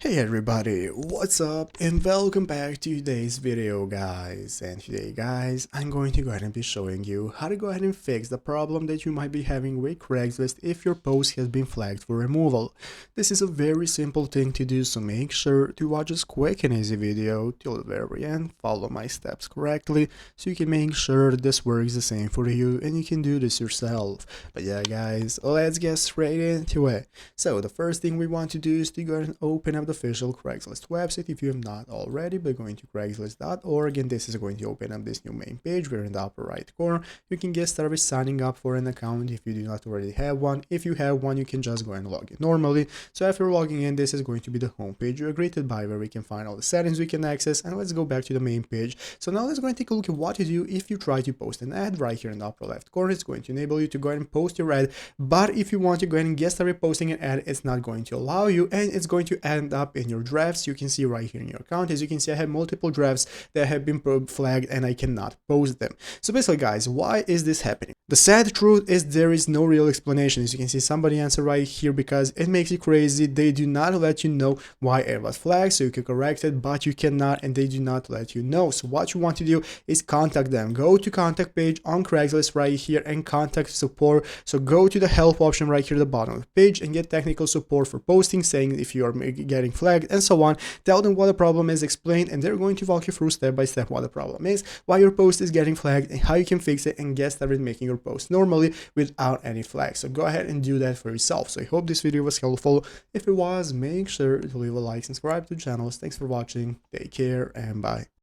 Hey everybody, what's up and welcome back to today's video guys. And today guys, I'm going to go ahead and be showing you how to go ahead and fix the problem that you might be having with Craigslist if your post has been flagged for removal. This is a very simple thing to do, so make sure to watch this quick and easy video till the very end, follow my steps correctly so you can make sure that this works the same for you and you can do this yourself. But yeah guys, let's get straight into it. So the first thing we want to do is to go ahead and open up the official Craigslist website if you have not already by going to craigslist.org, and this is going to open up this new main page where in the upper right corner you can get started signing up for an account if you do not already have one. If you have one, you can just go and log in normally. So after logging in, this is going to be the home page you're greeted by, where we can find all the settings we can access. And let's go back to the main page. So now let's go and take a look at what to do if you try to post an ad. Right here in the upper left corner, it's going to enable you to go ahead and post your ad, but if you want to go ahead and get started posting an ad, it's not going to allow you, and it's going to end up in your drafts. You can see right here in your account, as you can see, I have multiple drafts that have been flagged and I cannot post them. So basically guys, why is this happening? The sad truth is there is no real explanation. As you can see, somebody answered right here because it makes you crazy. They do not let you know why it was flagged, so you can correct it, but you cannot, and they do not let you know. So what you want to do is contact them. Go to contact page on Craigslist right here and contact support. So go to the help option right here at the bottom of the page and get technical support for posting, saying if you are getting flagged and so on. Tell them what the problem is, explain, and they're going to walk you through step by step what the problem is, why your post is getting flagged, and how you can fix it and get started making your post normally without any flags. So go ahead and do that for yourself. So I hope this video was helpful. If it was, make sure to leave a like and subscribe to the channel. Thanks for watching. Take care and bye.